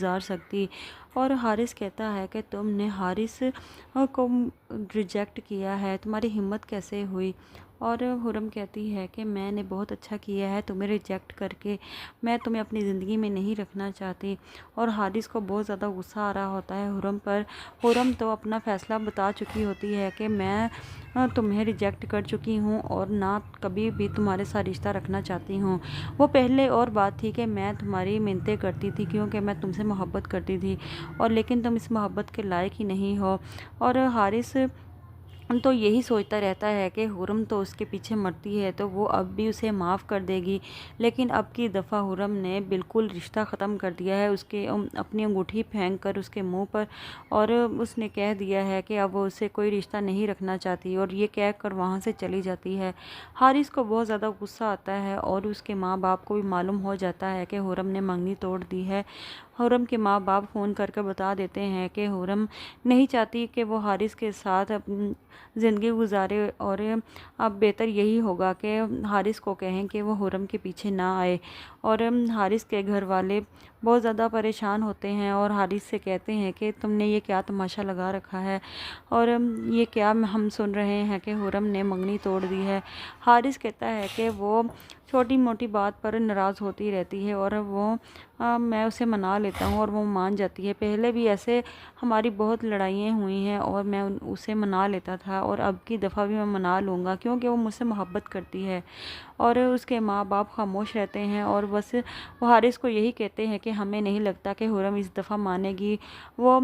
गुजार सकती। और हारिस कहता है कि तुमने हारिस को रिजेक्ट किया है, तुम्हारी हिम्मत कैसे हुई। और हुरम कहती है कि मैंने बहुत अच्छा किया है तुम्हें रिजेक्ट करके, मैं तुम्हें अपनी ज़िंदगी में नहीं रखना चाहती। और हारिस को बहुत ज़्यादा गुस्सा आ रहा होता है हुरम पर। हुरम तो अपना फ़ैसला बता चुकी होती है कि मैं तुम्हें रिजेक्ट कर चुकी हूँ और ना कभी भी तुम्हारे साथ रिश्ता रखना चाहती हूँ। वो पहले और बात थी कि मैं तुम्हारी मिन्नतें करती थी क्योंकि मैं तुमसे मोहब्बत करती थी, और लेकिन तुम इस मोहब्बत के लायक ही नहीं हो। और हारिस तो यही सोचता रहता है कि हुरम तो उसके पीछे मरती है तो वो अब भी उसे माफ़ कर देगी, लेकिन अब की दफ़ा हुरम ने बिल्कुल रिश्ता ख़त्म कर दिया है उसके अपनी अंगूठी फेंक कर उसके मुंह पर, और उसने कह दिया है कि अब वो उससे कोई रिश्ता नहीं रखना चाहती, और ये कह कर वहाँ से चली जाती है। हारिस को बहुत ज़्यादा गुस्सा आता है और उसके माँ बाप को भी मालूम हो जाता है कि हुरम ने मंगनी तोड़ दी है। हुरम के माँ बाप फ़ोन करके बता देते हैं कि हुरम नहीं चाहती कि वो हारिस के साथ अपनी ज़िंदगी गुजारे, और अब बेहतर यही होगा कि हारिस को कहें कि वो हुरम के पीछे ना आए। और हारिस के घर वाले बहुत ज़्यादा परेशान होते हैं और हारिस से कहते हैं कि तुमने ये क्या तमाशा लगा रखा है, और ये क्या हम सुन रहे हैं कि हुरम ने मंगनी तोड़ दी है। हारिस कहता है कि वो छोटी मोटी बात पर नाराज़ होती रहती है और मैं उसे मना लेता हूँ और वो मान जाती है। पहले भी ऐसे हमारी बहुत लड़ाइयाँ हुई हैं और मैं उसे मना लेता था, और अब की दफ़ा भी मैं मना लूँगा क्योंकि वो मुझसे मोहब्बत करती है। और उसके माँ बाप खामोश रहते हैं और बस वो हारिस को यही कहते हैं कि हमें नहीं लगता कि हुरम इस दफ़ा मानेगी, वो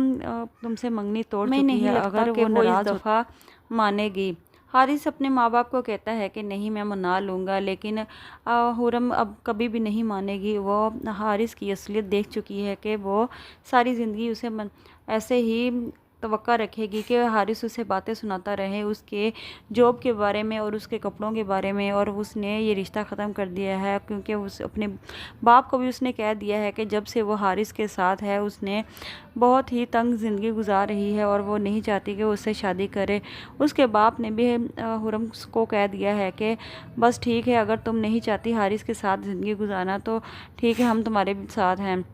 तुमसे मंगनी तोड़ चुकी है, अगर वो नाराज़ दफ़ा मानेगी। हारिस अपने माँ बाप को कहता है कि नहीं मैं मना लूँगा, लेकिन हुरम अब कभी भी नहीं मानेगी। वो हारिस की असलियत देख चुकी है कि वो सारी ज़िंदगी उसे ऐसे ही तवक्का रखेगी कि हारिस उसे बातें सुनाता रहे उसके जॉब के बारे में और उसके कपड़ों के बारे में, और उसने ये रिश्ता ख़त्म कर दिया है क्योंकि उस अपने बाप को भी उसने कह दिया है कि जब से वो हारिस के साथ है उसने बहुत ही तंग ज़िंदगी गुजार रही है और वो नहीं चाहती कि वो उससे शादी करे। उसके बाप ने भी हुरम को कह दिया है कि बस ठीक है, अगर तुम नहीं चाहती हारिस के साथ ज़िंदगी गुजारना तो ठीक है, हम तुम्हारे साथ हैं।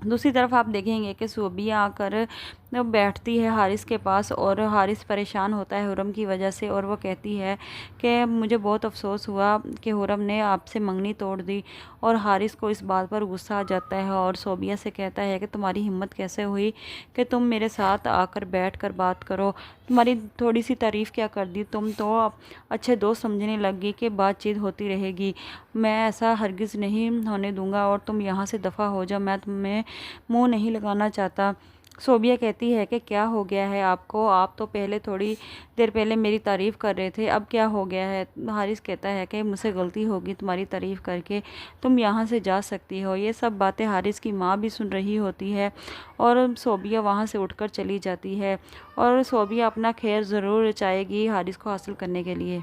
दूसरी तरफ आप देखेंगे कि सोबिया आकर बैठती है हारिस के पास, और हारिस परेशान होता है हुरम की वजह से, और वो कहती है कि मुझे बहुत अफसोस हुआ कि हुरम ने आपसे मंगनी तोड़ दी। और हारिस को इस बात पर गुस्सा आ जाता है और सोबिया से कहता है कि तुम्हारी हिम्मत कैसे हुई कि तुम मेरे साथ आकर बैठ कर बात करो, तुम्हारी थोड़ी सी तारीफ़ क्या कर दी, तुम तो अच्छे दोस्त समझने लग गई कि बातचीत होती रहेगी। मैं ऐसा हरगिज़ नहीं होने दूंगा और तुम यहाँ से दफ़ा हो जाओ, मैं तुम्हें मुंह नहीं लगाना चाहता। सोबिया कहती है कि क्या हो गया है आपको, आप तो पहले थोड़ी देर पहले मेरी तारीफ़ कर रहे थे, अब क्या हो गया है। हारिस कहता है कि मुझसे गलती होगी तुम्हारी तारीफ़ करके, तुम यहाँ से जा सकती हो। ये सब बातें हारिस की माँ भी सुन रही होती है और सोबिया वहाँ से उठकर चली जाती है, और सोबिया अपना खैर ज़रूर चाहेगी हारिस को हासिल करने के लिए।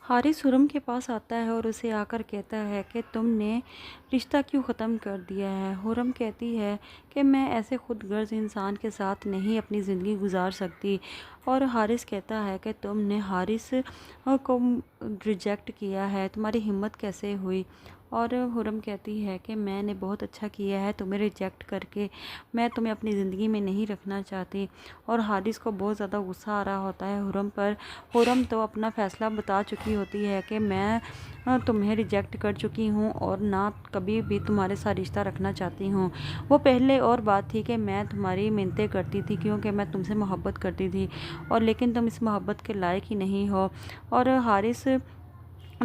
हारिस हुरम के पास आता है और उसे आकर कहता है कि तुमने रिश्ता क्यों ख़त्म कर दिया है। हुरम कहती है कि मैं ऐसे खुदगर्ज इंसान के साथ नहीं अपनी ज़िंदगी गुजार सकती। और हारिस कहता है कि तुमने हारिस को रिजेक्ट किया है, तुम्हारी हिम्मत कैसे हुई। और हुरम कहती है कि मैंने बहुत अच्छा किया है तुम्हें रिजेक्ट करके, मैं तुम्हें अपनी ज़िंदगी में नहीं रखना चाहती। और हारिस को बहुत ज़्यादा गुस्सा आ रहा होता है हुरम पर। हुरम तो अपना फ़ैसला बता चुकी होती है कि मैं तुम्हें रिजेक्ट कर चुकी हूँ और ना कभी भी तुम्हारे साथ रिश्ता रखना चाहती हूँ। वो पहले और बात थी कि मैं तुम्हारी मिन्नतें करती थी क्योंकि मैं तुमसे मोहब्बत करती थी, और लेकिन तुम इस मोहब्बत के लायक ही नहीं हो। और हारिस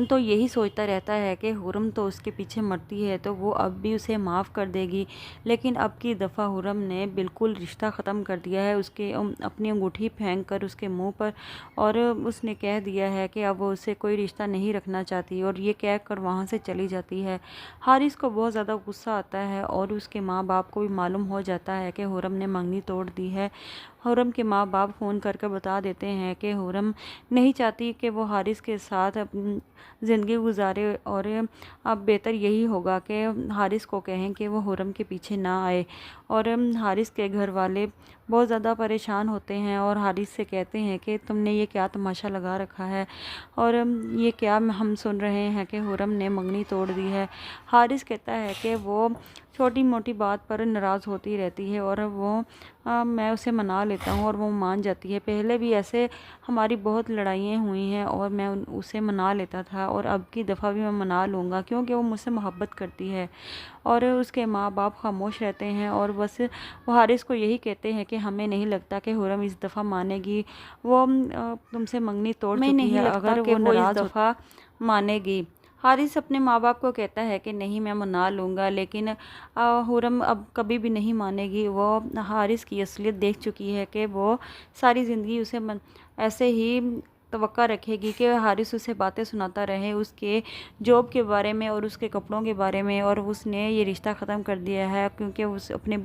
तो यही सोचता रहता है कि हुरम तो उसके पीछे मरती है तो वो अब भी उसे माफ़ कर देगी, लेकिन अब की दफ़ा हुरम ने बिल्कुल रिश्ता ख़त्म कर दिया है उसके अपनी अंगूठी फेंक कर उसके मुंह पर, और उसने कह दिया है कि अब वो उससे कोई रिश्ता नहीं रखना चाहती, और ये कह कर वहाँ से चली जाती है। हारिस को बहुत ज़्यादा गुस्सा आता है और उसके माँ बाप को भी मालूम हो जाता है कि हुरम ने मंगनी तोड़ दी है। हुरम के माँ बाप फ़ोन करके बता देते हैं कि हुरम नहीं चाहती कि वो हारिस के साथ अपनी ज़िंदगी गुजारे, और अब बेहतर यही होगा कि हारिस को कहें कि वो हुरम के पीछे ना आए। और हारिस के घर वाले बहुत ज़्यादा परेशान होते हैं और हारिस से कहते हैं कि तुमने ये क्या तमाशा लगा रखा है, और ये क्या हम सुन रहे हैं कि हुरम ने मंगनी तोड़ दी है। हारिस कहता है कि वो छोटी मोटी बात पर नाराज़ होती रहती है और मैं उसे मना लेता हूँ और वो मान जाती है। पहले भी ऐसे हमारी बहुत लड़ाइयाँ हुई हैं और मैं उसे मना लेता था, और अब की दफ़ा भी मैं मना लूँगा क्योंकि वो मुझसे मोहब्बत करती है। और उसके माँ बाप खामोश रहते हैं और बस वो हारिस को यही कहते हैं कि हमें नहीं लगता कि हुरम इस दफ़ा मानेगी, वो तुमसे मंगनी तोड़ चुकी है, अगर वो नाराज़ दफ़ा मानेगी। हारिस अपने माँ बाप को कहता है कि नहीं, मैं मना लूँगा, लेकिन हुरम अब कभी भी नहीं मानेगी। वो हारिस की असलियत देख चुकी है कि वो सारी ज़िंदगी उसे ऐसे ही तवक्का रखेगी कि हारिस उसे बातें सुनाता रहे उसके जॉब के बारे में और उसके कपड़ों के बारे में, और उसने ये रिश्ता ख़त्म कर दिया है क्योंकि उस अपने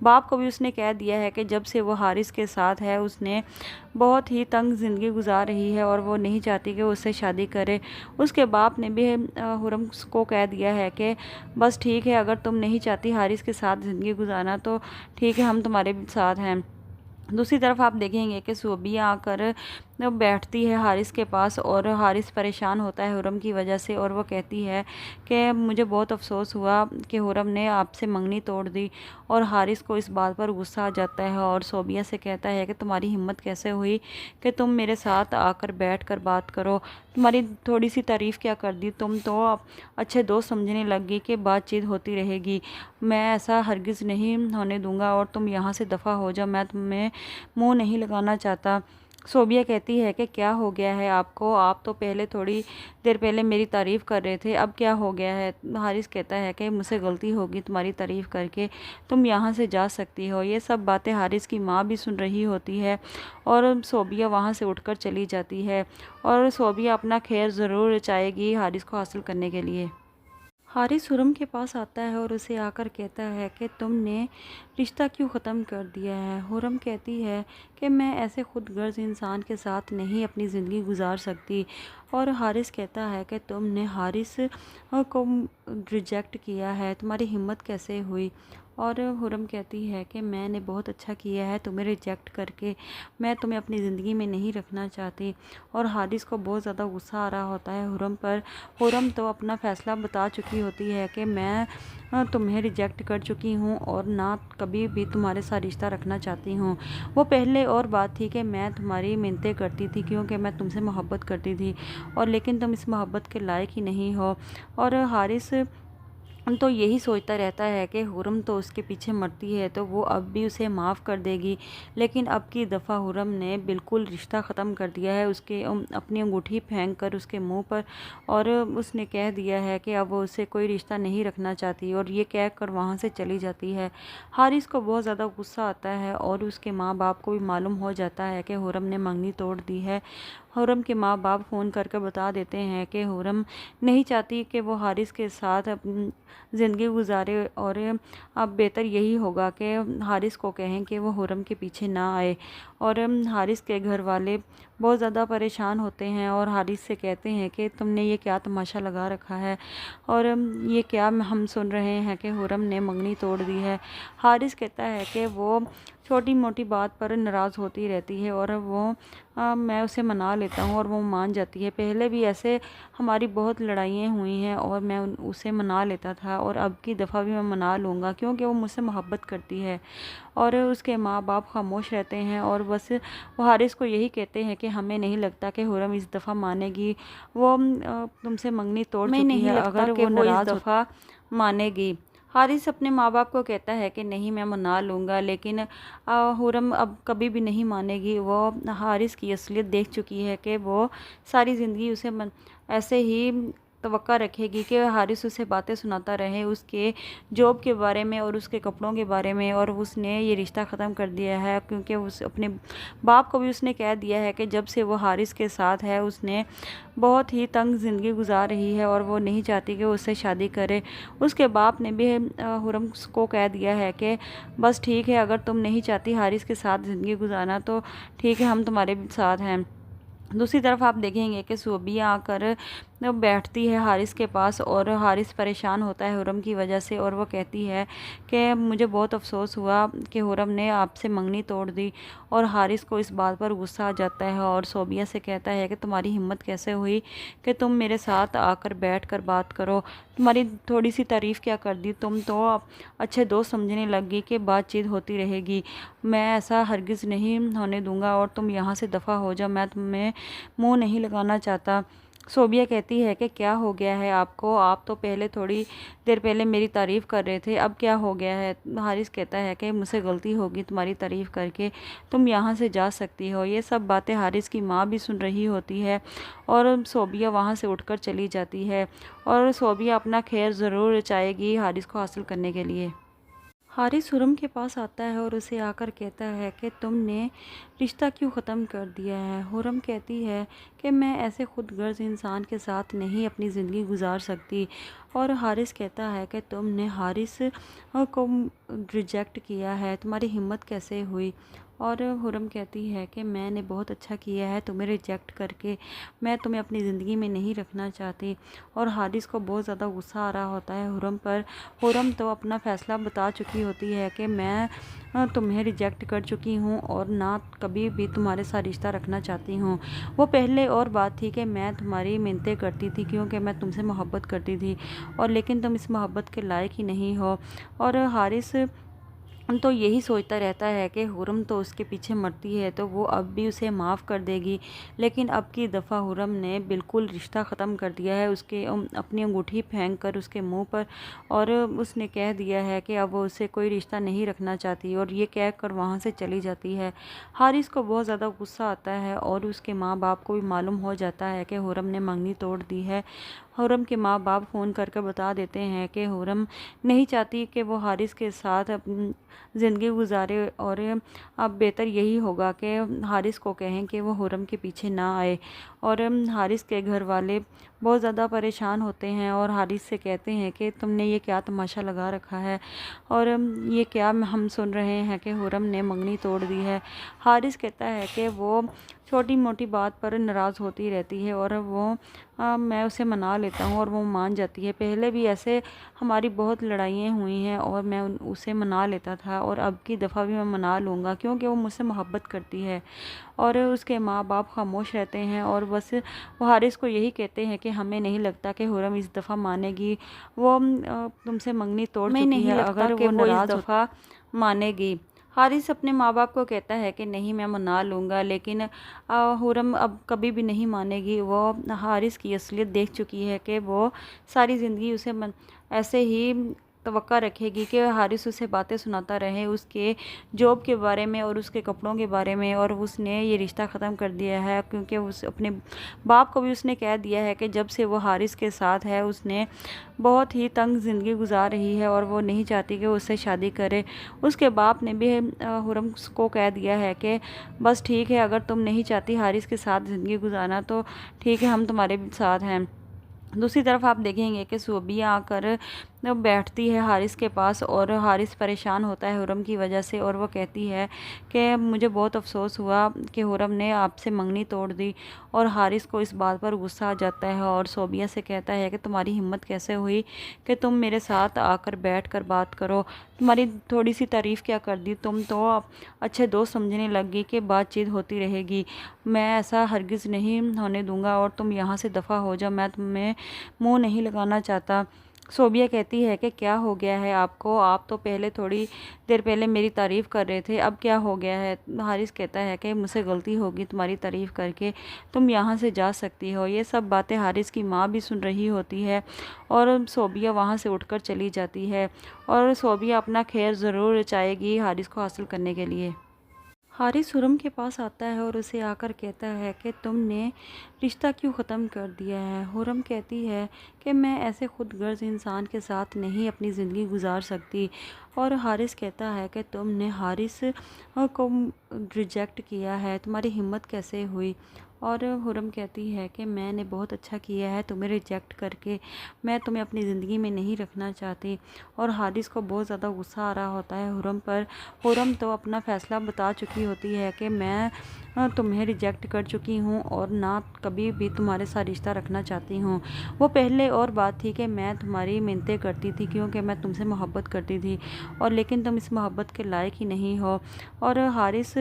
बाप को भी उसने कह दिया है कि जब से वो हारिस के साथ है उसने बहुत ही तंग ज़िंदगी गुजार रही है और वो नहीं चाहती कि वो उससे शादी करे। उसके बाप ने भी हुरम को कह दिया है कि बस ठीक है, अगर तुम नहीं चाहती हारिस के साथ ज़िंदगी गुजारना तो ठीक है, हम तुम्हारे साथ हैं। दूसरी तरफ आप देखेंगे कि सोबिया आकर बैठती है हारिस के पास, और हारिस परेशान होता है हुरम की वजह से, और वो कहती है कि मुझे बहुत अफसोस हुआ कि हुरम ने आपसे मंगनी तोड़ दी। और हारिस को इस बात पर गुस्सा आ जाता है और सोबिया से कहता है कि तुम्हारी हिम्मत कैसे हुई कि तुम मेरे साथ आकर बैठ कर बात करो, तुम्हारी थोड़ी सी तारीफ़ क्या कर दी, तुम तो अच्छे दोस्त समझने लगी कि बातचीत होती रहेगी। मैं ऐसा हरगिज़ नहीं होने दूंगा और तुम यहाँ से दफ़ा हो जाओ, मैं तुम्हें मुंह नहीं लगाना चाहता। सोबिया कहती है कि क्या हो गया है आपको, आप तो पहले थोड़ी देर पहले मेरी तारीफ़ कर रहे थे, अब क्या हो गया है। हारिस कहता है कि मुझसे गलती होगी तुम्हारी तारीफ़ करके, तुम यहाँ से जा सकती हो। ये सब बातें हारिस की माँ भी सुन रही होती है और सोबिया वहाँ से उठकर चली जाती है, और सोबिया अपना खैर ज़रूर चाहेगी हारिस को हासिल करने के लिए। हारिस हुरम के पास आता है और उसे आकर कहता है कि तुमने रिश्ता क्यों ख़त्म कर दिया है। हुरम कहती है कि मैं ऐसे खुदगर्ज इंसान के साथ नहीं अपनी ज़िंदगी गुजार सकती, और हारिस कहता है कि तुमने हारिस को रिजेक्ट किया है, तुम्हारी हिम्मत कैसे हुई। और हुरम कहती है कि मैंने बहुत अच्छा किया है तुम्हें रिजेक्ट करके, मैं तुम्हें अपनी ज़िंदगी में नहीं रखना चाहती। और हारिस को बहुत ज़्यादा गुस्सा आ रहा होता है हुरम पर। हुरम तो अपना फ़ैसला बता चुकी होती है कि मैं तुम्हें रिजेक्ट कर चुकी हूँ और ना कभी भी तुम्हारे साथ रिश्ता रखना चाहती हूँ। वो पहले और बात थी कि मैं तुम्हारी मिन्नतें करती थी क्योंकि मैं तुमसे मोहब्बत करती थी, और लेकिन तुम इस मोहब्बत के लायक ही नहीं हो। और हारिस तो यही सोचता रहता है कि हुरम तो उसके पीछे मरती है तो वो अब भी उसे माफ़ कर देगी, लेकिन अब की दफ़ा हुरम ने बिल्कुल रिश्ता ख़त्म कर दिया है उसके अपनी अंगूठी फेंक कर उसके मुंह पर, और उसने कह दिया है कि अब वो उससे कोई रिश्ता नहीं रखना चाहती, और ये कह कर वहाँ से चली जाती है। हारिस को बहुत ज़्यादा गुस्सा आता है और उसके माँ बाप को भी मालूम हो जाता है कि हुरम ने मंगनी तोड़ दी है। हुरम के माँ बाप फ़ोन करके बता देते हैं कि हुरम नहीं चाहती कि वो हारिस के साथ ज़िंदगी गुजारे, और अब बेहतर यही होगा कि हारिस को कहें कि वो हुरम के पीछे ना आए। और हारिस के घर वाले बहुत ज़्यादा परेशान होते हैं और हारिस से कहते हैं कि तुमने ये क्या तमाशा लगा रखा है, और ये क्या हम सुन रहे हैं कि हुरम ने मंगनी तोड़ दी है। हारिस कहता है कि वो छोटी मोटी बात पर नाराज़ होती रहती है और मैं उसे मना लेता हूँ और वो मान जाती है। पहले भी ऐसे हमारी बहुत लड़ाइयाँ हुई हैं और मैं उसे मना लेता था, और अब की दफ़ा भी मैं मना लूँगा क्योंकि वो मुझसे मोहब्बत करती है। और उसके माँ बाप खामोश रहते हैं और बस वो हारिस को यही कहते हैं कि हमें नहीं लगता कि हुरम इस दफ़ा मानेगी, वो तुमसे मंगनी तोड़ चुकी है, अगर वो नाराज़ दफ़ा मानेगी। हारिस अपने माँ बाप को कहता है कि नहीं, मैं मना लूँगा, लेकिन हुरम अब कभी भी नहीं मानेगी। वो हारिस की असलियत देख चुकी है कि वो सारी ज़िंदगी उसे ऐसे ही तवक्का रखेगी कि हारिस उसे बातें सुनाता रहे उसके जॉब के बारे में और उसके कपड़ों के बारे में, और उसने ये रिश्ता ख़त्म कर दिया है क्योंकि उस अपने बाप को भी उसने कह दिया है कि जब से वो हारिस के साथ है उसने बहुत ही तंग ज़िंदगी गुजार रही है और वो नहीं चाहती कि वो उससे शादी करे। उसके बाप ने भी हुरम को कह दिया है कि बस ठीक है, अगर तुम नहीं चाहती हारिस के साथ ज़िंदगी गुजारना तो ठीक है, हम तुम्हारे साथ हैं। दूसरी तरफ आप देखेंगे कि सोबिया आकर बैठती है हारिस के पास और हारिस परेशान होता है हुरम की वजह से और वो कहती है कि मुझे बहुत अफसोस हुआ कि हुरम ने आपसे मंगनी तोड़ दी। और हारिस को इस बात पर गुस्सा आ जाता है और सोबिया से कहता है कि तुम्हारी हिम्मत कैसे हुई कि तुम मेरे साथ आकर बैठ कर बात करो। तुम्हारी थोड़ी सी तारीफ़ क्या कर दी, तुम तो अच्छे दोस्त समझने लग गई कि बातचीत होती रहेगी। मैं ऐसा हरगिज़ नहीं होने दूंगा और तुम यहाँ से दफ़ा हो जाओ, मैं तुम्हें मुंह नहीं लगाना चाहता। सोबिया कहती है कि क्या हो गया है आपको, आप तो पहले थोड़ी देर पहले मेरी तारीफ़ कर रहे थे, अब क्या हो गया है। हारिस कहता है कि मुझसे गलती होगी तुम्हारी तारीफ़ करके, तुम यहाँ से जा सकती हो। ये सब बातें हारिस की माँ भी सुन रही होती है और सोबिया वहाँ से उठकर चली जाती है और सोबिया अपना खैर ज़रूर चाहेगी हारिस को हासिल करने के लिए। हारिस हुरम के पास आता है और उसे आकर कहता है कि तुमने रिश्ता क्यों ख़त्म कर दिया है। हुरम कहती है कि मैं ऐसे खुदगर्ज इंसान के साथ नहीं अपनी ज़िंदगी गुजार सकती। और हारिस कहता है कि तुमने हारिस को रिजेक्ट किया है, तुम्हारी हिम्मत कैसे हुई। और हुरम कहती है कि मैंने बहुत अच्छा किया है तुम्हें रिजेक्ट करके, मैं तुम्हें अपनी ज़िंदगी में नहीं रखना चाहती। और हारिस को बहुत ज़्यादा गुस्सा आ रहा होता है हुरम पर। हुरम तो अपना फ़ैसला बता चुकी होती है कि मैं तुम्हें रिजेक्ट कर चुकी हूँ और ना कभी भी तुम्हारे साथ रिश्ता रखना चाहती हूँ। वो पहले और बात थी कि मैं तुम्हारी मिन्नतें करती थी क्योंकि मैं तुमसे मोहब्बत करती थी, और लेकिन तुम इस मोहब्बत के लायक ही नहीं हो। और हारिस तो यही सोचता रहता है कि हुरम तो उसके पीछे मरती है तो वो अब भी उसे माफ़ कर देगी, लेकिन अब की दफ़ा हुरम ने बिल्कुल रिश्ता ख़त्म कर दिया है उसके अपनी अंगूठी फेंक कर उसके मुंह पर, और उसने कह दिया है कि अब वो उससे कोई रिश्ता नहीं रखना चाहती, और ये कह कर वहाँ से चली जाती है। हारिस को बहुत ज़्यादा गुस्सा आता है और उसके माँ बाप को भी मालूम हो जाता है कि हुरम ने मंगनी तोड़ दी है। हुरम के माँ बाप फ़ोन करके बता देते हैं कि हुरम नहीं चाहती कि वो हारिस के साथ ज़िंदगी गुजारे, और अब बेहतर यही होगा कि हारिस को कहें कि वो हुरम के पीछे ना आए। और हारिस के घर वाले बहुत ज़्यादा परेशान होते हैं और हारिस से कहते हैं कि तुमने ये क्या तमाशा लगा रखा है, और ये क्या हम सुन रहे हैं कि हुरम ने मंगनी तोड़ दी है। हारिस कहता है कि वो छोटी मोटी बात पर नाराज़ होती रहती है और मैं उसे मना लेता हूँ और वो मान जाती है। पहले भी ऐसे हमारी बहुत लड़ाइयाँ हुई हैं और मैं उसे मना लेता था, और अब की दफ़ा भी मैं मना लूँगा क्योंकि वो मुझसे मोहब्बत करती है। और उसके माँ बाप खामोश रहते हैं और बस वो हारिस को यही कहते हैं कि हमें नहीं लगता कि हुरम इस दफ़ा मानेगी, वो तुमसे मंगनी तोड़ चुकी है, अगर वो नाराज़ इस दफ़ा मानेगी। हारिस अपने माँ बाप को कहता है कि नहीं मैं मना लूँगा, लेकिन हुरम अब कभी भी नहीं मानेगी। वो हारिस की असलियत देख चुकी है कि वो सारी ज़िंदगी उसे ऐसे ही तवक्का रखेगी कि हारिस उसे बातें सुनाता रहे उसके जॉब के बारे में और उसके कपड़ों के बारे में, और उसने ये रिश्ता ख़त्म कर दिया है क्योंकि उस अपने बाप को भी उसने कह दिया है कि जब से वो हारिस के साथ है उसने बहुत ही तंग ज़िंदगी गुजार रही है और वो नहीं चाहती कि वो उससे शादी करे। उसके बाप ने भी हुरम को कह दिया है कि बस ठीक है, अगर तुम नहीं चाहती हारिस के साथ ज़िंदगी गुजारना तो ठीक है, हम तुम्हारे साथ हैं। दूसरी तरफ आप देखेंगे कि सोबिया आकर बैठती है हारिस के पास और हारिस परेशान होता है हुरम की वजह से, और वो कहती है कि मुझे बहुत अफसोस हुआ कि हुरम ने आपसे मंगनी तोड़ दी। और हारिस को इस बात पर गुस्सा आ जाता है और सोबिया से कहता है कि तुम्हारी हिम्मत कैसे हुई कि तुम मेरे साथ आकर बैठ कर बात करो। तुम्हारी थोड़ी सी तारीफ़ क्या कर दी, तुम तो अच्छे दोस्त समझने लग गई कि बातचीत होती रहेगी। मैं ऐसा हरगिज़ नहीं होने दूंगा और तुम यहाँ से दफ़ा हो जाओ, मैं तुम्हें मुंह नहीं लगाना चाहता। सोबिया कहती है कि क्या हो गया है आपको, आप तो पहले थोड़ी देर पहले मेरी तारीफ़ कर रहे थे, अब क्या हो गया है। हारिस कहता है कि मुझसे गलती होगी तुम्हारी तारीफ़ करके, तुम यहाँ से जा सकती हो। ये सब बातें हारिस की माँ भी सुन रही होती है और सोबिया वहाँ से उठकर चली जाती है और सोबिया अपना खैर ज़रूर चाहेगी हारिस को हासिल करने के लिए। हारिस हुरम के पास आता है और उसे आकर कहता है कि तुमने रिश्ता क्यों ख़त्म कर दिया है। हुरम कहती है कि मैं ऐसे खुदगर्ज इंसान के साथ नहीं अपनी ज़िंदगी गुजार सकती। और हारिस कहता है कि तुमने हारिस को रिजेक्ट किया है, तुम्हारी हिम्मत कैसे हुई। اور حرم کہتی ہے کہ میں نے بہت اچھا کیا ہے تمہیں ریجیکٹ کر کے، میں تمہیں اپنی زندگی میں نہیں رکھنا چاہتی۔ اور حارث کو بہت زیادہ غصہ آ رہا ہوتا ہے حرم پر۔ حرم تو اپنا فیصلہ بتا چکی ہوتی ہے کہ میں تمہیں ریجیکٹ کر چکی ہوں اور نہ کبھی بھی تمہارے ساتھ رشتہ رکھنا چاہتی ہوں۔ وہ پہلے اور بات تھی کہ میں تمہاری منتیں کرتی تھی کیونکہ میں تم سے محبت کرتی تھی، اور لیکن تم اس محبت کے لائق ہی نہیں ہو۔ اور حارث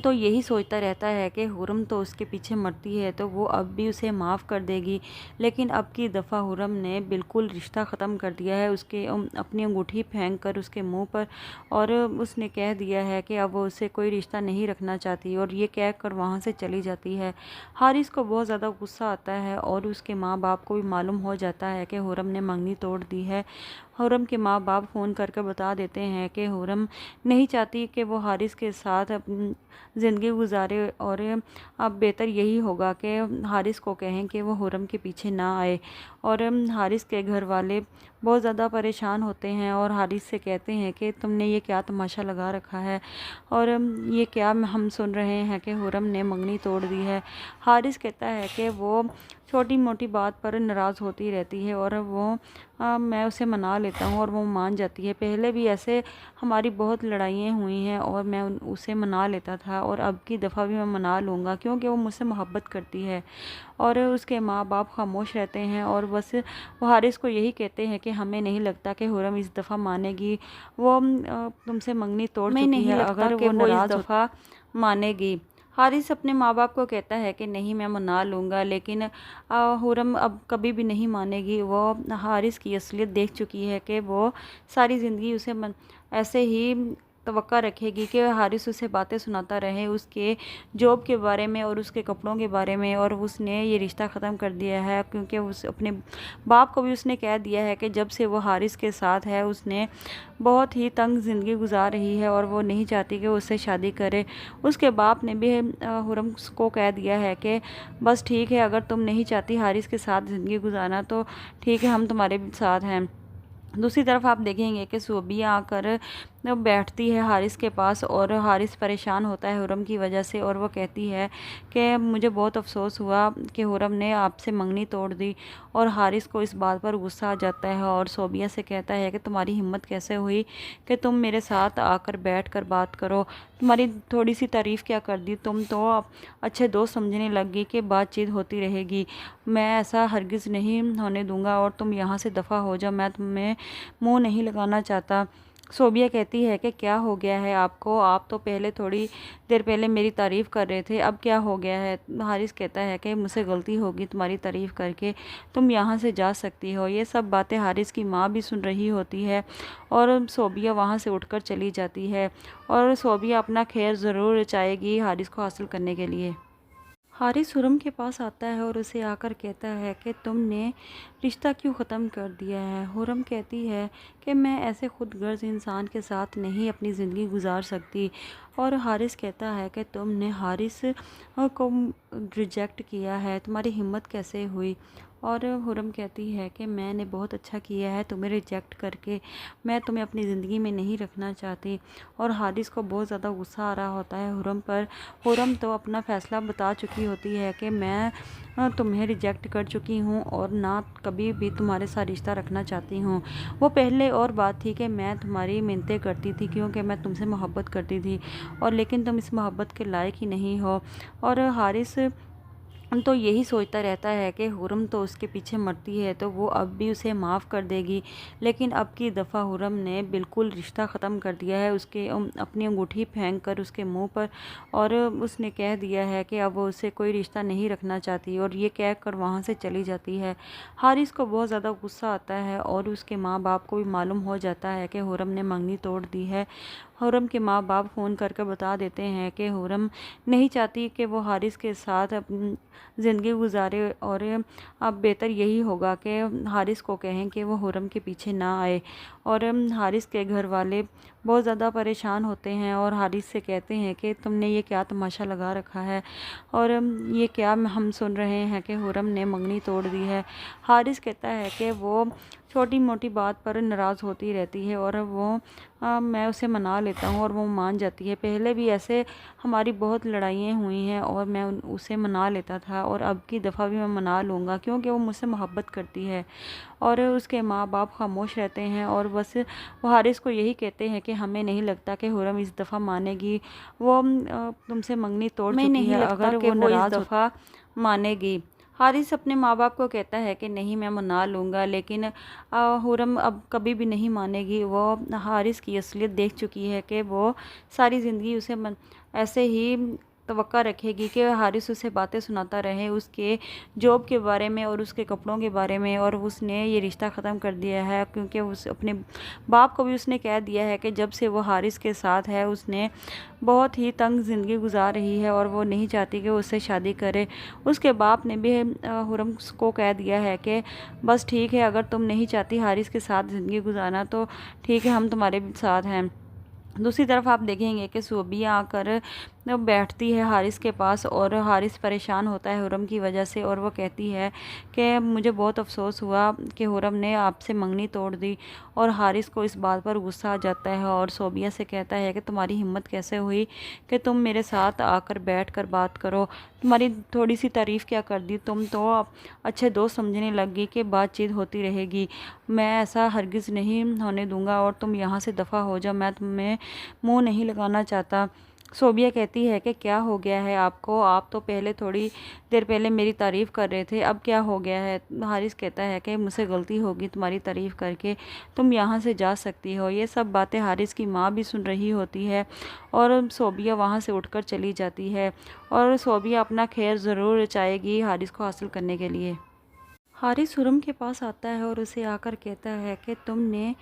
تو یہی سوچتا رہتا ہے کہ حرم تو اس کے پیچھے مرتی ہے تو وہ اب بھی اسے معاف کر دے گی، لیکن اب کی دفعہ حرم نے بالکل رشتہ ختم کر دیا ہے، اس کے اپنی انگوٹھی پھینک کر اس کے منہ پر، اور اس نے کہہ دیا ہے کہ اب وہ اسے کوئی رشتہ نہیں رکھنا چاہتی، اور یہ کہہ کر وہاں سے چلی جاتی ہے۔ حارث کو بہت زیادہ غصہ آتا ہے اور اس کے ماں باپ کو بھی معلوم ہو جاتا ہے کہ حرم نے منگنی توڑ دی ہے۔ حرم کے ماں باپ فون کر کے بتا دیتے ہیں کہ حرم نہیں چاہتی کہ وہ حارث کے ساتھ اپنی زندگی گزارے، اور اب بہتر یہی ہوگا کہ حارث کو کہیں کہ وہ حرم کے پیچھے نہ آئے۔ اور حارث کے گھر والے بہت زیادہ پریشان ہوتے ہیں اور حارث سے کہتے ہیں کہ تم نے یہ کیا تماشا لگا رکھا ہے، اور یہ کیا ہم سن رہے ہیں کہ حرم نے منگنی توڑ دی ہے۔ حارث کہتا ہے کہ وہ چھوٹی موٹی بات پر ناراض ہوتی رہتی ہے، اور میں اسے منا لیتا ہوں اور وہ مان جاتی ہے۔ پہلے بھی ایسے ہماری بہت لڑائیاں ہوئی ہیں اور میں اسے منا لیتا تھا، اور اب کی دفعہ بھی میں منا لوں گا کیونکہ وہ مجھ سے محبت کرتی ہے۔ اور اس کے ماں باپ خاموش رہتے ہیں اور بس وہ حارث کو یہی کہتے ہیں کہ ہمیں نہیں لگتا کہ حرم اس دفعہ مانے گی، وہ تم سے منگنی توڑ چکی ہے، اگر وہ ناراض دفعہ مانے گی۔ حارث اپنے ماں باپ کو کہتا ہے کہ نہیں میں منا لوں گا، لیکن حرم اب کبھی بھی نہیں مانے گی۔ وہ حارث کی اصلیت دیکھ چکی ہے کہ وہ ساری زندگی اسے ایسے ہی توقع رکھے گی کہ حارث اسے باتیں سناتا رہے اس کے جاب کے بارے میں اور اس کے کپڑوں کے بارے میں، اور اس نے یہ رشتہ ختم کر دیا ہے کیونکہ اس اپنے باپ کو بھی اس نے کہہ دیا ہے کہ جب سے وہ حارث کے ساتھ ہے اس نے بہت ہی تنگ زندگی گزار رہی ہے اور وہ نہیں چاہتی کہ وہ اس سے شادی کرے۔ اس کے باپ نے بھی حرم کو کہہ دیا ہے کہ بس ٹھیک ہے، اگر تم نہیں چاہتی حارث کے ساتھ زندگی گزارنا تو ٹھیک ہے، ہم تمہارے ساتھ ہیں۔ دوسری طرف آپ دیکھیں گے کہ صوبیہ آ کر بیٹھتی ہے حارث کے پاس، اور حارث پریشان ہوتا ہے حرم کی وجہ سے، اور وہ کہتی ہے کہ مجھے بہت افسوس ہوا کہ حرم نے آپ سے منگنی توڑ دی، اور حارث کو اس بات پر غصہ آ جاتا ہے اور صوبیہ سے کہتا ہے کہ تمہاری ہمت کیسے ہوئی کہ تم میرے ساتھ آ کر بیٹھ کر بات کرو، تمہاری تھوڑی سی تعریف کیا کر دی، تم تو اچھے دوست سمجھنے لگ گئی کہ بات چیت ہوتی رہے گی، میں ایسا ہرگز نہیں ہونے دوں گا اور تم یہاں سے دفع ہو جاؤ، میں تمہیں منہ نہیں لگانا چاہتا۔ صوبیہ کہتی ہے کہ کیا ہو گیا ہے آپ کو، آپ تو پہلے تھوڑی دیر پہلے میری تعریف کر رہے تھے، اب کیا ہو گیا ہے؟ حارث کہتا ہے کہ مجھ سے غلطی ہوگی تمہاری تعریف کر کے، تم یہاں سے جا سکتی ہو۔ یہ سب باتیں حارث کی ماں بھی سن رہی ہوتی ہے اور صوبیہ وہاں سے اٹھ کر چلی جاتی ہے، اور صوبیہ اپنا خیر ضرور چاہے گی حارث کو حاصل کرنے کے لیے۔ حارث حرم کے پاس آتا ہے اور اسے آ کر کہتا ہے کہ تم نے رشتہ کیوں ختم کر دیا ہے؟ حرم کہتی ہے کہ میں ایسے خود غرض انسان کے ساتھ نہیں اپنی زندگی گزار سکتی، اور حارث کہتا ہے کہ تم نے حارث کو ریجیکٹ کیا ہے، تمہاری ہمت کیسے ہوئی؟ اور حرم کہتی ہے کہ میں نے بہت اچھا کیا ہے تمہیں ریجیکٹ کر کے، میں تمہیں اپنی زندگی میں نہیں رکھنا چاہتی، اور حارث کو بہت زیادہ غصہ آ رہا ہوتا ہے حرم پر۔ حرم تو اپنا فیصلہ بتا چکی ہوتی ہے کہ میں تمہیں ریجیکٹ کر چکی ہوں اور نہ کبھی بھی تمہارے ساتھ رشتہ رکھنا چاہتی ہوں۔ وہ پہلے اور بات تھی کہ میں تمہاری منتیں کرتی تھی کیونکہ میں تم سے محبت کرتی تھی، اور لیکن تم اس محبت کے لائق ہی نہیں ہو۔ اور حارث تو یہی سوچتا رہتا ہے کہ حرم تو اس کے پیچھے مرتی ہے تو وہ اب بھی اسے معاف کر دے گی، لیکن اب کی دفعہ حرم نے بالکل رشتہ ختم کر دیا ہے، اس کے اپنی انگوٹھی پھینک کر اس کے منہ پر، اور اس نے کہہ دیا ہے کہ اب وہ اسے کوئی رشتہ نہیں رکھنا چاہتی، اور یہ کہہ کر وہاں سے چلی جاتی ہے۔ حارث کو بہت زیادہ غصہ آتا ہے اور اس کے ماں باپ کو بھی معلوم ہو جاتا ہے کہ حرم نے منگنی توڑ دی ہے۔ حرم کے ماں باپ فون کر کے بتا دیتے ہیں کہ حرم نہیں چاہتی کہ وہ حارث کے ساتھ اپنی زندگی گزارے، اور اب بہتر یہی ہوگا کہ حارث کو کہیں کہ وہ حرم کے پیچھے نہ آئے۔ اور حارث کے گھر والے بہت زیادہ پریشان ہوتے ہیں اور حارث سے کہتے ہیں کہ تم نے یہ کیا تماشا لگا رکھا ہے، اور یہ کیا ہم سن رہے ہیں کہ حرم نے منگنی توڑ دی ہے۔ حارث کہتا ہے کہ وہ छोटी मोटी बात पर नाराज़ होती रहती है और मैं उसे मना लेता हूँ और वो मान जाती है। पहले भी ऐसे हमारी बहुत लड़ाइयाँ हुई हैं और मैं उसे मना लेता था और अब की दफ़ा भी मैं मना लूँगा, क्योंकि वो मुझसे मोहब्बत करती है। और उसके माँ बाप खामोश रहते हैं और बस वो हारिस को यही कहते हैं कि हमें नहीं लगता कि हुरम इस दफ़ा मानेगी। वो तुमसे मंगनी तोड़ चुकी है, अगर वो नाराज़ दफ़ा मानेगी। हारिस अपने माँ बाप को कहता है कि नहीं, मैं मना लूँगा, लेकिन हुरम अब कभी भी नहीं मानेगी। वो हारिस की असलियत देख चुकी है कि वो सारी ज़िंदगी उसे ऐसे ही तवक्का रखेगी कि हारिस उसे बातें सुनाता रहे उसके जॉब के बारे में और उसके कपड़ों के बारे में, और उसने ये रिश्ता ख़त्म कर दिया है क्योंकि उस अपने बाप को भी उसने कह दिया है कि जब से वो हारिस के साथ है उसने बहुत ही तंग ज़िंदगी गुजार रही है और वो नहीं चाहती कि वो उससे शादी करे। उसके बाप ने भी हुरम को कह दिया है कि बस ठीक है, अगर तुम नहीं चाहती हारिस के साथ ज़िंदगी गुजारना तो ठीक है, हम तुम्हारे साथ हैं। दूसरी तरफ आप देखेंगे कि सोबिया आकर बैठती है हारिस के पास और हारिस परेशान होता है हुरम की वजह से, और वो कहती है कि मुझे बहुत अफसोस हुआ कि हुरम ने आपसे मंगनी तोड़ दी। और हारिस को इस बात पर गुस्सा आ जाता है और सोबिया से कहता है कि तुम्हारी हिम्मत कैसे हुई कि तुम मेरे साथ आकर बैठ कर बात करो, तुम्हारी थोड़ी सी तारीफ़ क्या कर दी, तुम तो अच्छे दोस्त समझने लग गई कि बातचीत होती रहेगी। मैं ऐसा हरगिज़ नहीं होने दूंगा और तुम यहाँ से दफ़ा हो जाओ, मैं तुम्हें मुंह नहीं लगाना चाहता। सोबिया कहती है कि क्या हो गया है आपको, आप तो पहले थोड़ी देर पहले मेरी तारीफ़ कर रहे थे, अब क्या हो गया है। हारिस कहता है कि मुझसे गलती होगी तुम्हारी तारीफ़ करके, तुम यहाँ से जा सकती हो। ये सब बातें हारिस की माँ भी सुन रही होती है और सोबिया वहाँ से उठकर चली जाती है और सोबिया अपना खैर ज़रूर चाहेगी हारिस को हासिल करने के लिए। हारिस हुरम के पास आता है और उसे आकर कहता है कि तुमने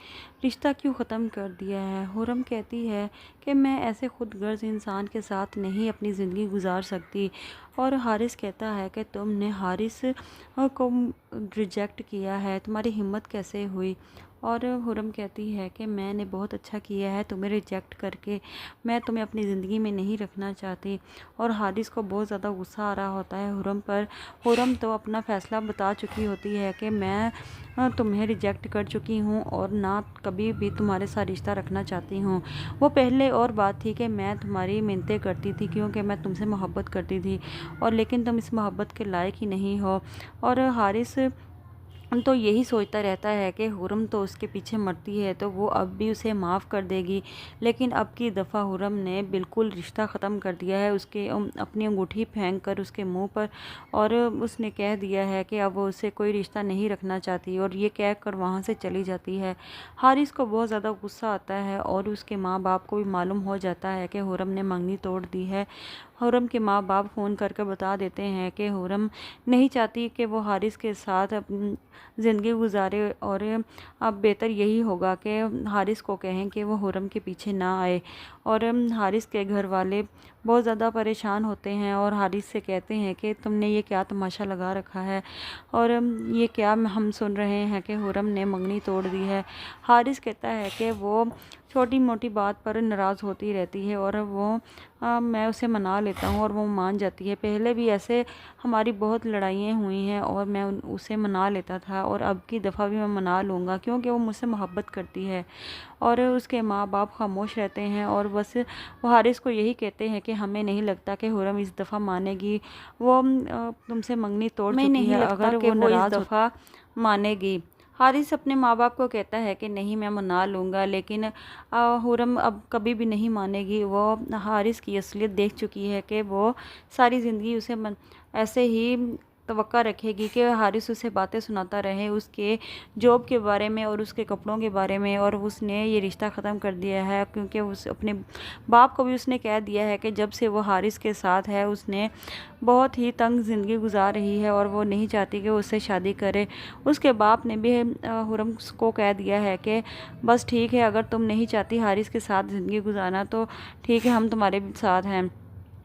रिश्ता क्यों ख़त्म कर दिया है। हुरम कहती है कि मैं ऐसे खुदगर्ज इंसान के साथ नहीं अपनी ज़िंदगी गुजार सकती। और हारिस कहता है कि तुमने हारिस को रिजेक्ट किया है, तुम्हारी हिम्मत कैसे हुई। और हुरम कहती है कि मैंने बहुत अच्छा किया है तुम्हें रिजेक्ट करके, मैं तुम्हें अपनी ज़िंदगी में नहीं रखना चाहती। और हारिस को बहुत ज़्यादा गुस्सा आ रहा होता है हुरम पर। हुरम तो अपना फ़ैसला बता चुकी होती है कि मैं तुम्हें रिजेक्ट कर चुकी हूँ और ना कभी भी तुम्हारे साथ रिश्ता रखना चाहती हूँ। वो पहले और बात थी कि मैं तुम्हारी मिन्नतें करती थी क्योंकि मैं तुमसे मोहब्बत करती थी, और लेकिन तुम इस मोहब्बत के लायक ही नहीं हो। और हारिस तो यही सोचता रहता है कि हुरम तो उसके पीछे मरती है तो वो अब भी उसे माफ़ कर देगी, लेकिन अब की दफ़ा हुरम ने बिल्कुल रिश्ता ख़त्म कर दिया है उसके अपनी अंगूठी फेंक कर उसके मुंह पर, और उसने कह दिया है कि अब वो उससे कोई रिश्ता नहीं रखना चाहती, और ये कह कर वहाँ से चली जाती है। हारिस को बहुत ज़्यादा गुस्सा आता है और उसके माँ बाप को भी मालूम हो जाता है कि हुरम ने मंगनी तोड़ दी है। हुरम के माँ बाप फ़ोन करके बता देते हैं कि हुरम नहीं चाहती कि वो हारिस के साथ अपनी ज़िंदगी गुजारे, और अब बेहतर यही होगा कि हारिस को कहें कि वो हुरम के पीछे ना आए। और हारिस के घर वाले बहुत ज़्यादा परेशान होते हैं और हारिस से कहते हैं कि तुमने ये क्या तमाशा लगा रखा है, और ये क्या हम सुन रहे हैं कि हुरम ने मंगनी तोड़ दी है। हारिस कहता है कि वो छोटी मोटी बात पर नाराज़ होती रहती है और मैं उसे मना लेता हूँ और वो मान जाती है। पहले भी ऐसे हमारी बहुत लड़ाइयाँ हुई हैं और मैं उसे मना लेता था और अब की दफ़ा भी मैं मना लूँगा, क्योंकि वो मुझसे मोहब्बत करती है। और उसके माँ बाप खामोश रहते हैं और बस वो हारिस को यही कहते हैं कि हमें नहीं लगता कि हुरम इस दफ़ा मानेगी। वो तुमसे मंगनी तोड़ चुकी है, अगर वो नाराज़ दफ़ा मानेगी। हारिस अपने माँ बाप को कहता है कि नहीं, मैं मना लूँगा, लेकिन हुरम अब कभी भी नहीं मानेगी। वो हारिस की असलियत देख चुकी है कि वो सारी ज़िंदगी उसे ऐसे ही तवक्का रखेगी कि हारिस उसे बातें सुनाता रहे उसके जॉब के बारे में और उसके कपड़ों के बारे में, और उसने ये रिश्ता ख़त्म कर दिया है क्योंकि उस अपने बाप को भी उसने कह दिया है कि जब से वो हारिस के साथ है उसने बहुत ही तंग ज़िंदगी गुजार रही है और वो नहीं चाहती कि वो उससे शादी करे। उसके बाप ने भी हुरम को कह दिया है कि बस ठीक है, अगर तुम नहीं चाहती हारिस के साथ ज़िंदगी गुजारना तो ठीक है, हम तुम्हारे साथ हैं।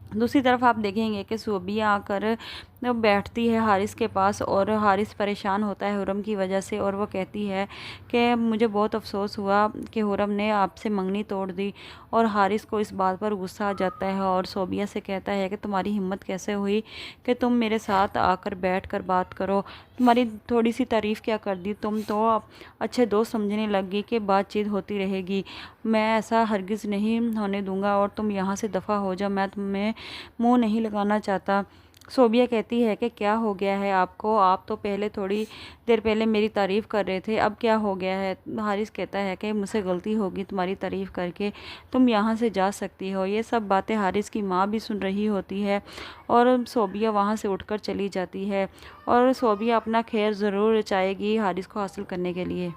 दूसरी तरफ आप देखेंगे कि सोबिया आकर बैठती है हारिस के पास और हारिस परेशान होता है हुरम की वजह से और वो कहती है कि मुझे बहुत अफसोस हुआ कि हुरम ने आपसे मंगनी तोड़ दी। और हारिस को इस बात पर गुस्सा आ जाता है और सोबिया से कहता है कि तुम्हारी हिम्मत कैसे हुई कि तुम मेरे साथ आकर बैठ कर बात करो। तुम्हारी थोड़ी सी तारीफ़ क्या कर दी, तुम तो अच्छे दोस्त समझने लगी कि बातचीत होती रहेगी। मैं ऐसा हरगिज़ नहीं होने दूंगा और तुम यहाँ से दफ़ा हो जाओ, मैं तुम्हें मुंह नहीं लगाना चाहता। सोबिया कहती है कि क्या हो गया है आपको, आप तो पहले थोड़ी देर पहले मेरी तारीफ़ कर रहे थे, अब क्या हो गया है। हारिस कहता है कि मुझसे गलती होगी तुम्हारी तारीफ़ करके, तुम यहाँ से जा सकती हो। ये सब बातें हारिस की माँ भी सुन रही होती है और सोबिया वहाँ से उठकर चली जाती है और सोबिया अपना खैर ज़रूर चाहेगी हारिस को हासिल करने के लिए।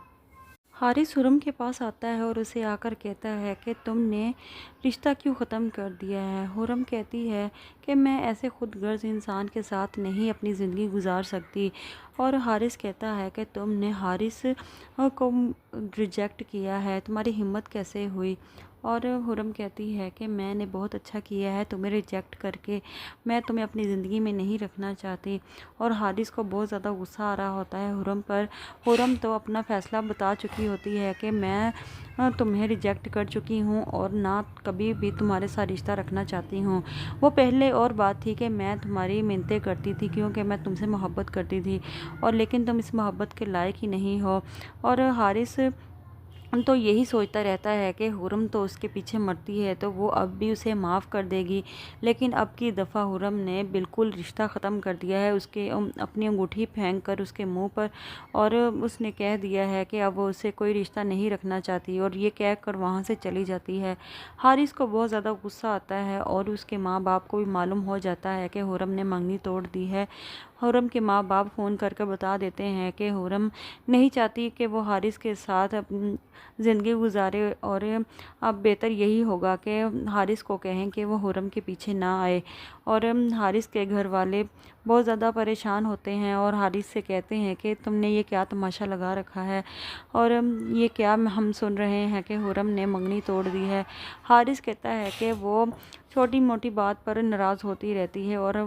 हारिस हुरम के पास आता है और उसे आकर कहता है कि तुमने रिश्ता क्यों ख़त्म कर दिया है। हुरम कहती है कि मैं ऐसे खुदगर्ज इंसान के साथ नहीं अपनी ज़िंदगी गुजार सकती। और हारिस कहता है कि तुमने हारिस को रिजेक्ट किया है, तुम्हारी हिम्मत कैसे हुई। और हुरम कहती है कि मैंने बहुत अच्छा किया है तुम्हें रिजेक्ट करके, मैं तुम्हें अपनी ज़िंदगी में नहीं रखना चाहती। और हारिस को बहुत ज़्यादा गुस्सा आ रहा होता है हुरम पर। हुरम तो अपना फ़ैसला बता चुकी होती है कि मैं तुम्हें रिजेक्ट कर चुकी हूँ और ना कभी भी तुम्हारे साथ रिश्ता रखना चाहती हूँ। वो पहले और बात थी कि मैं तुम्हारी मिन्नतें करती थी क्योंकि मैं तुमसे मोहब्बत करती थी, और लेकिन तुम इस मोहब्बत के लायक ही नहीं हो। और हारिस तो यही सोचता रहता है कि हुरम तो उसके पीछे मरती है तो वो अब भी उसे माफ़ कर देगी, लेकिन अब की दफ़ा हुरम ने बिल्कुल रिश्ता ख़त्म कर दिया है उसके अपनी अंगूठी फेंक कर उसके मुंह पर, और उसने कह दिया है कि अब वो उससे कोई रिश्ता नहीं रखना चाहती, और ये कह कर वहाँ से चली जाती है। हारिस को बहुत ज़्यादा गुस्सा आता है और उसके माँ बाप को भी मालूम हो जाता है कि हुरम ने मंगनी तोड़ दी है। हुरम के माँ बाप फ़ोन करके बता देते हैं कि हुरम नहीं चाहती कि वो हारिस के साथ ज़िंदगी गुजारे, और अब बेहतर यही होगा कि हारिस को कहें कि वो हुरम के पीछे ना आए। और हारिस के घर वाले बहुत ज़्यादा परेशान होते हैं और हारिस से कहते हैं कि तुमने ये क्या तमाशा लगा रखा है, और ये क्या हम सुन रहे हैं कि हुरम ने मंगनी तोड़ दी है। हारिस कहता है कि वो छोटी मोटी बात पर नाराज़ होती रहती है और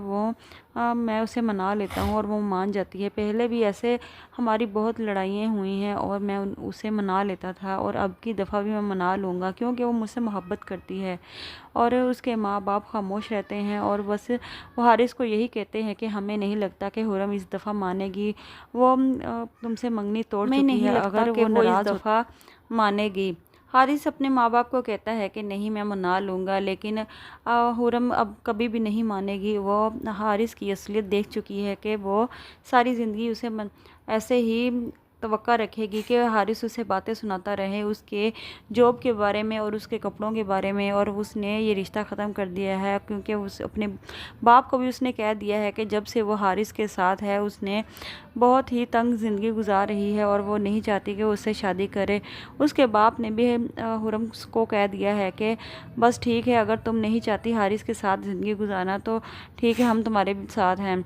मैं उसे मना लेता हूँ और वो मान जाती है। पहले भी ऐसे हमारी बहुत लड़ाइयाँ हुई हैं और मैं उसे मना लेता था, और अब की दफ़ा भी मैं मना लूँगा क्योंकि वो मुझसे मोहब्बत करती है। और उसके माँ बाप खामोश रहते हैं और बस वो हारिस को यही कहते हैं कि हमें नहीं लगता कि हुरम इस दफ़ा मानेगी, वो तुमसे मंगनी तोड़ चुकी है, अगर वो नाराज़ दफ़ा मानेगी। हारिस अपने माँ बाप को कहता है कि नहीं मैं मना लूँगा, लेकिन हुरम अब कभी भी नहीं मानेगी। वो हारिस की असलियत देख चुकी है कि वो सारी ज़िंदगी उसे ऐसे ही तवक्का रखेगी कि हारिस उसे बातें सुनाता रहे उसके जॉब के बारे में और उसके कपड़ों के बारे में, और उसने ये रिश्ता ख़त्म कर दिया है क्योंकि उस अपने बाप को भी उसने कह दिया है कि जब से वो हारिस के साथ है उसने बहुत ही तंग ज़िंदगी गुजार रही है और वो नहीं चाहती कि वो उससे शादी करे। उसके बाप ने भी हुरम को कह दिया है कि बस ठीक है, अगर तुम नहीं चाहती हारिस के साथ ज़िंदगी गुजारना तो ठीक है, हम तुम्हारे साथ हैं।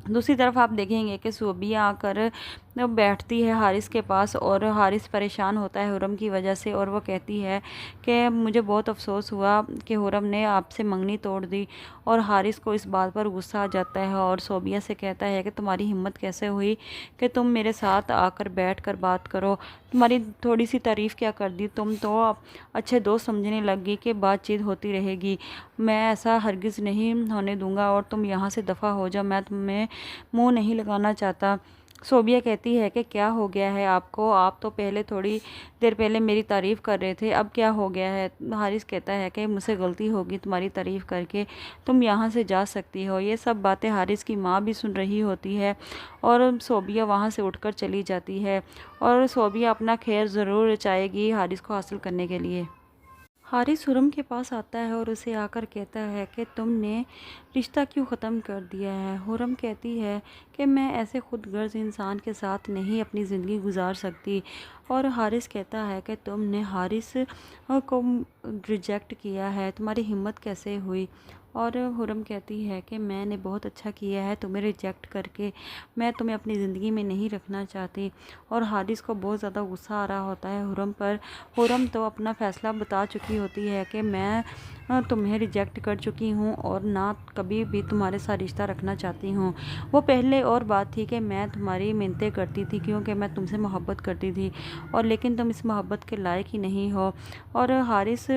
दूसरी तरफ आप देखेंगे कि सोबिया आकर बैठती है हारिस के पास और हारिस परेशान होता है हुरम की वजह से, और वो कहती है कि मुझे बहुत अफसोस हुआ कि हुरम ने आपसे मंगनी तोड़ दी। और हारिस को इस बात पर गुस्सा आ जाता है और सोबिया से कहता है कि तुम्हारी हिम्मत कैसे हुई कि तुम मेरे साथ आकर बैठ कर बात करो। तुम्हारी थोड़ी सी तारीफ़ क्या कर दी, तुम तो अच्छे दोस्त समझने लगी कि बातचीत होती रहेगी। मैं ऐसा हरगिज़ नहीं होने दूंगा और तुम यहाँ से दफ़ा हो जाओ, मैं तुम्हें मुंह नहीं लगाना चाहता। सोबिया कहती है कि क्या हो गया है आपको, आप तो पहले थोड़ी देर पहले मेरी तारीफ़ कर रहे थे, अब क्या हो गया है। हारिस कहता है कि मुझसे गलती होगी तुम्हारी तारीफ़ करके, तुम यहाँ से जा सकती हो। ये सब बातें हारिस की माँ भी सुन रही होती है और सोबिया वहाँ से उठकर चली जाती है और सोबिया अपना खैर ज़रूर चाहेगी हारिस को हासिल करने के लिए। हारिस हुरम के पास आता है और उसे आकर कहता है कि तुमने रिश्ता क्यों ख़त्म कर दिया है। हुरम कहती है कि मैं ऐसे खुदगर्ज इंसान के साथ नहीं अपनी ज़िंदगी गुजार सकती, اور حارث کہتا ہے کہ تم نے حارث کو ریجیکٹ کیا ہے، تمہاری ہمت کیسے ہوئی؟ اور حرم کہتی ہے کہ میں نے بہت اچھا کیا ہے تمہیں ریجیکٹ کر کے، میں تمہیں اپنی زندگی میں نہیں رکھنا چاہتی۔ اور حارث کو بہت زیادہ غصہ آ رہا ہوتا ہے حرم پر۔ حرم تو اپنا فیصلہ بتا چکی ہوتی ہے کہ میں تمہیں ریجیکٹ کر چکی ہوں اور نہ کبھی بھی تمہارے ساتھ رشتہ رکھنا چاہتی ہوں۔ وہ پہلے اور بات تھی کہ میں تمہاری منتیں کرتی تھی کیونکہ میں تم سے محبت کرتی تھی، اور لیکن تم اس محبت کے لائق ہی نہیں ہو۔ اور حارث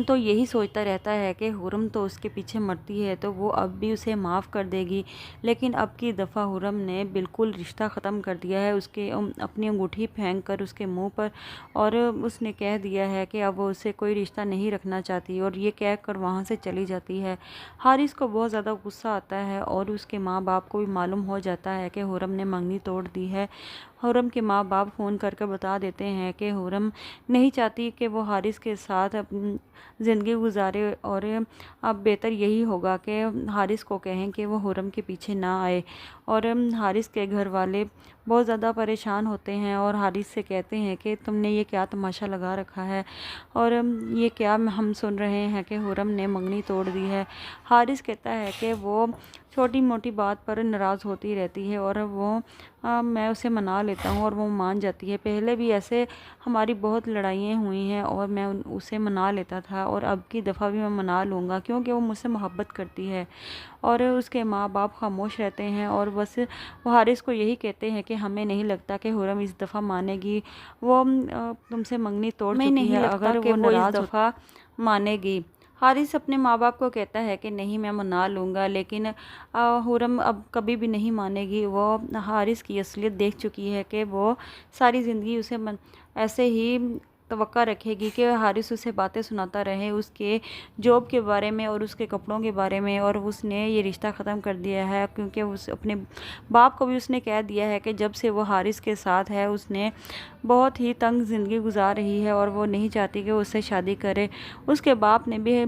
تو یہی سوچتا رہتا ہے کہ حرم تو اس کے پیچھے مرتی ہے تو وہ اب بھی اسے معاف کر دے گی، لیکن اب کی دفعہ حرم نے بالکل رشتہ ختم کر دیا ہے، اس کے اپنی انگوٹھی پھینک کر اس کے منہ پر، اور اس نے کہہ دیا ہے کہ اب وہ اسے کوئی رشتہ نہیں رکھنا چاہتی، اور یہ کہہ کر وہاں سے چلی جاتی ہے۔ حارث کو بہت زیادہ غصہ آتا ہے اور اس کے ماں باپ کو بھی معلوم ہو جاتا ہے کہ حرم نے منگنی توڑ دی ہے۔ حرم کے ماں باپ فون کر کے بتا دیتے ہیں کہ حرم نہیں چاہتی کہ وہ حارث کے ساتھ زندگی گزارے، اور اب بہتر یہی ہوگا کہ حارث کو کہیں کہ وہ حرم کے پیچھے نہ آئے۔ اور حارث کے گھر والے بہت زیادہ پریشان ہوتے ہیں اور حارث سے کہتے ہیں کہ تم نے یہ کیا تماشا لگا رکھا ہے، اور یہ کیا ہم سن رہے ہیں کہ حرم نے منگنی توڑ دی ہے۔ حارث کہتا ہے کہ وہ چھوٹی موٹی بات پر ناراض ہوتی رہتی ہے، اور میں اسے منا لیتا ہوں اور وہ مان جاتی ہے۔ پہلے بھی ایسے ہماری بہت لڑائیاں ہوئی ہیں اور میں اسے منا لیتا تھا، اور اب کی دفعہ بھی میں منا لوں گا کیونکہ وہ مجھ سے محبت کرتی ہے۔ اور اس کے ماں باپ خاموش رہتے ہیں اور بس وہ حارث کو یہی کہتے ہیں کہ ہمیں نہیں لگتا کہ حرم اس دفعہ مانے گی، وہ تم سے منگنی توڑ چکی ہے، اگر وہ ناراض اس دفعہ مانے گی۔ حارث اپنے ماں باپ کو کہتا ہے کہ نہیں میں منا لوں گا، لیکن حرم اب کبھی بھی نہیں مانے گی۔ وہ حارث کی اصلیت دیکھ چکی ہے کہ وہ ساری زندگی اسے ایسے ہی توقع رکھے گی کہ حارث اسے باتیں سناتا رہے اس کے جاب کے بارے میں اور اس کے کپڑوں کے بارے میں، اور اس نے یہ رشتہ ختم کر دیا ہے کیونکہ اس اپنے باپ کو بھی اس نے کہہ دیا ہے کہ جب سے وہ حارث کے ساتھ ہے اس نے بہت ہی تنگ زندگی گزار رہی ہے اور وہ نہیں چاہتی کہ وہ اس سے شادی کرے۔ اس کے باپ نے بھی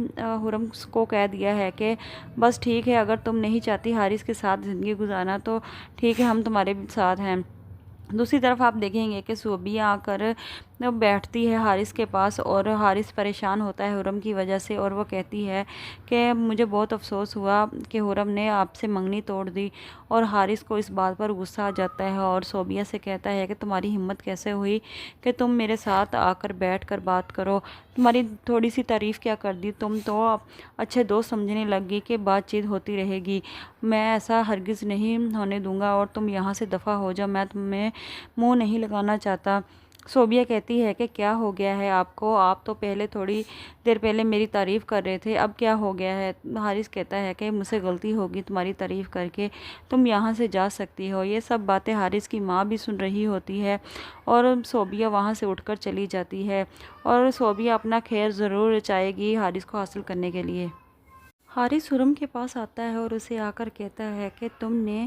حرم کو کہہ دیا ہے کہ بس ٹھیک ہے، اگر تم نہیں چاہتی حارث کے ساتھ زندگی گزارنا تو ٹھیک ہے، ہم تمہارے ساتھ ہیں۔ دوسری طرف آپ دیکھیں گے کہ صوبیہ آ کر بیٹھتی ہے حارث کے پاس، اور حارث پریشان ہوتا ہے حرم کی وجہ سے، اور وہ کہتی ہے کہ مجھے بہت افسوس ہوا کہ حرم نے آپ سے منگنی توڑ دی، اور حارث کو اس بات پر غصہ آ جاتا ہے اور صوبیہ سے کہتا ہے کہ تمہاری ہمت کیسے ہوئی کہ تم میرے ساتھ آ کر بیٹھ کر بات کرو، تمہاری تھوڑی سی تعریف کیا کر دی، تم تو اچھے دوست سمجھنے لگ گئی کہ بات چیت ہوتی رہے گی، میں ایسا ہرگز نہیں ہونے دوں گا اور تم یہاں سے دفع ہو جاؤ، میں تمہیں منہ نہیں لگانا چاہتا۔ صوبیہ کہتی ہے کہ کیا ہو گیا ہے آپ کو، آپ تو پہلے تھوڑی دیر پہلے میری تعریف کر رہے تھے، اب کیا ہو گیا ہے؟ حارث کہتا ہے کہ مجھ سے غلطی ہوگی تمہاری تعریف کر کے، تم یہاں سے جا سکتی ہو۔ یہ سب باتیں حارث کی ماں بھی سن رہی ہوتی ہے اور صوبیہ وہاں سے اٹھ کر چلی جاتی ہے، اور صوبیہ اپنا خیر ضرور چاہے گی حارث کو حاصل کرنے کے لیے۔ حارث حرم کے پاس آتا ہے اور اسے آ کر کہتا ہے کہ تم نے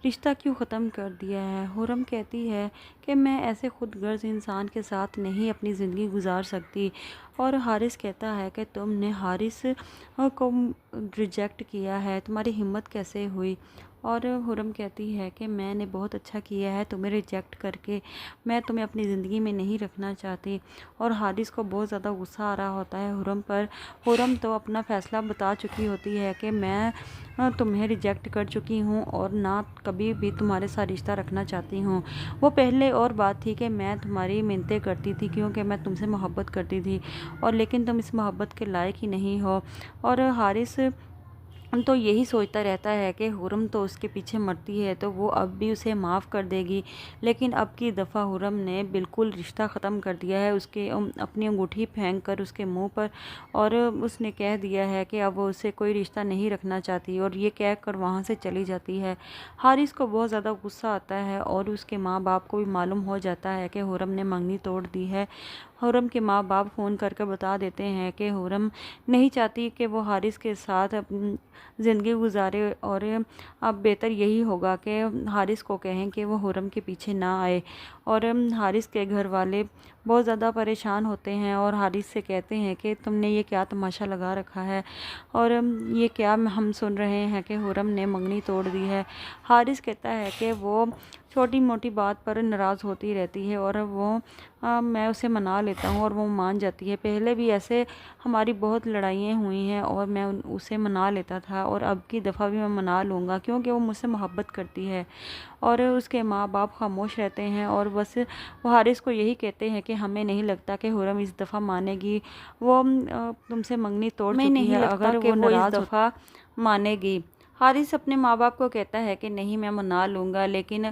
رشتہ کیوں ختم کر دیا ہے؟ حرم کہتی ہے کہ میں ایسے خود غرض انسان کے ساتھ نہیں اپنی زندگی گزار سکتی، اور حارث کہتا ہے کہ تم نے حارث کو ریجیکٹ کیا ہے، تمہاری ہمت کیسے ہوئی؟ اور حرم کہتی ہے کہ میں نے بہت اچھا کیا ہے تمہیں ریجیکٹ کر کے، میں تمہیں اپنی زندگی میں نہیں رکھنا چاہتی، اور حارث کو بہت زیادہ غصہ آ رہا ہوتا ہے حرم پر۔ حرم تو اپنا فیصلہ بتا چکی ہوتی ہے کہ میں تمہیں ریجیکٹ کر چکی ہوں اور نہ کبھی بھی تمہارے ساتھ رشتہ رکھنا چاہتی ہوں۔ وہ پہلے اور بات تھی کہ میں تمہاری منتیں کرتی تھی کیونکہ میں تم سے محبت کرتی تھی، اور لیکن تم اس محبت کے لائق ہی نہیں ہو۔ اور حارث تو یہی سوچتا رہتا ہے کہ حرم تو اس کے پیچھے مرتی ہے تو وہ اب بھی اسے معاف کر دے گی، لیکن اب کی دفعہ حرم نے بالکل رشتہ ختم کر دیا ہے، اس کے اپنی انگوٹھی پھینک کر اس کے منہ پر، اور اس نے کہہ دیا ہے کہ اب وہ اسے کوئی رشتہ نہیں رکھنا چاہتی، اور یہ کہہ کر وہاں سے چلی جاتی ہے۔ حارث کو بہت زیادہ غصہ آتا ہے اور اس کے ماں باپ کو بھی معلوم ہو جاتا ہے کہ حرم نے منگنی توڑ دی ہے۔ حرم کے ماں باپ فون کر کے بتا دیتے ہیں کہ حرم نہیں چاہتی کہ وہ حارث کے ساتھ زندگی گزارے، اور اب بہتر یہی ہوگا کہ حارث کو کہیں کہ وہ حرم کے پیچھے نہ آئے۔ اور حارث کے گھر والے बहुत ज़्यादा परेशान होते हैं और हारिस से कहते हैं कि तुमने ये क्या तमाशा लगा रखा है, और ये क्या हम सुन रहे हैं कि हुरम ने मंगनी तोड़ दी है। हारिस कहता है कि वो छोटी मोटी बात पर नाराज़ होती रहती है और मैं उसे मना लेता हूँ और वो मान जाती है। पहले भी ऐसे हमारी बहुत लड़ाइयाँ हुई हैं और मैं उसे मना लेता था, और अब की दफ़ा भी मैं मना लूँगा क्योंकि वो मुझसे मोहब्बत करती है। और उसके माँ बाप खामोश रहते हैं और बस वो हारिस को यही कहते हैं कि हमें नहीं लगता कि हुरम इस दफ़ा मानेगी, वो तुमसे मंगनी तोड़ चुकी है, अगर वो इस दफ़ा मानेगी। हारिस अपने माँ बाप को कहता है कि नहीं, मैं मना लूँगा, लेकिन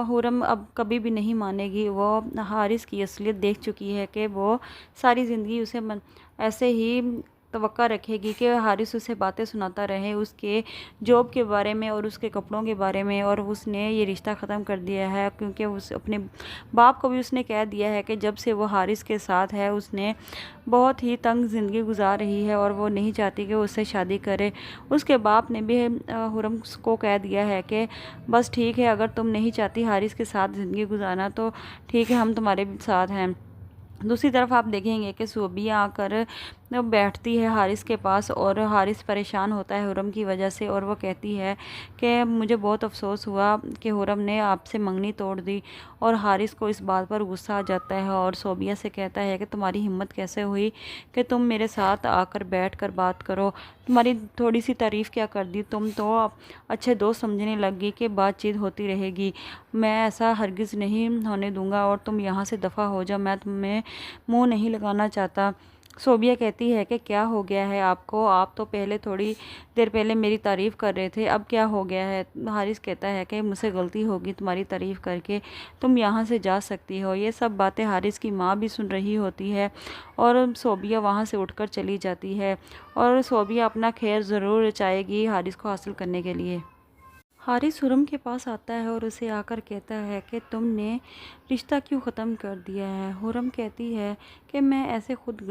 हुरम अब कभी भी नहीं मानेगी। वो हारिस की असलियत देख चुकी है कि वो सारी ज़िंदगी उसे ऐसे ही तवक्का रखेगी कि हारिस उसे बातें सुनाता रहे उसके जॉब के बारे में और उसके कपड़ों के बारे में, और उसने ये रिश्ता ख़त्म कर दिया है क्योंकि उस अपने बाप को भी उसने कह दिया है कि जब से वो हारिस के साथ है उसने बहुत ही तंग ज़िंदगी गुजार रही है और वो नहीं चाहती कि वो उससे शादी करे। उसके बाप ने भी हुरम को कह दिया है कि बस ठीक है, अगर तुम नहीं चाहती हारिस के साथ ज़िंदगी गुजारना तो ठीक है, हम तुम्हारे साथ हैं। दूसरी तरफ आप देखेंगे कि सोबिया आकर बैठती है हारिस के पास, और हारिस परेशान होता है हुरम की वजह से, और वो कहती है कि मुझे बहुत अफसोस हुआ कि हुरम ने आपसे मंगनी तोड़ दी। और हारिस को इस बात पर गुस्सा आ जाता है और सोबिया से कहता है कि तुम्हारी हिम्मत कैसे हुई कि तुम मेरे साथ आकर बैठ कर बात करो, तुम्हारी थोड़ी सी तारीफ़ क्या कर दी, तुम तो अच्छे दोस्त समझने लगी कि बातचीत होती रहेगी। मैं ऐसा हरगिज़ नहीं होने दूंगा और तुम यहाँ से दफ़ा हो जाओ, मैं तुम्हें मुंह नहीं लगाना चाहता। सोबिया कहती है कि क्या हो गया है आपको, आप तो पहले थोड़ी देर पहले मेरी तारीफ़ कर रहे थे, अब क्या हो गया है। हारिस कहता है कि मुझसे गलती होगी तुम्हारी तारीफ़ करके, तुम यहाँ से जा सकती हो। ये सब बातें हारिस की माँ भी सुन रही होती है और सोबिया वहाँ से उठकर चली जाती है, और सोबिया अपना खैर ज़रूर रचाएगी हारिस को हासिल करने के लिए। हारिस हुरम के पास आता है और उसे आकर कहता है कि तुमने रिश्ता क्यों ख़त्म कर दिया है। हुरम कहती है कि मैं ऐसे खुद गर्ज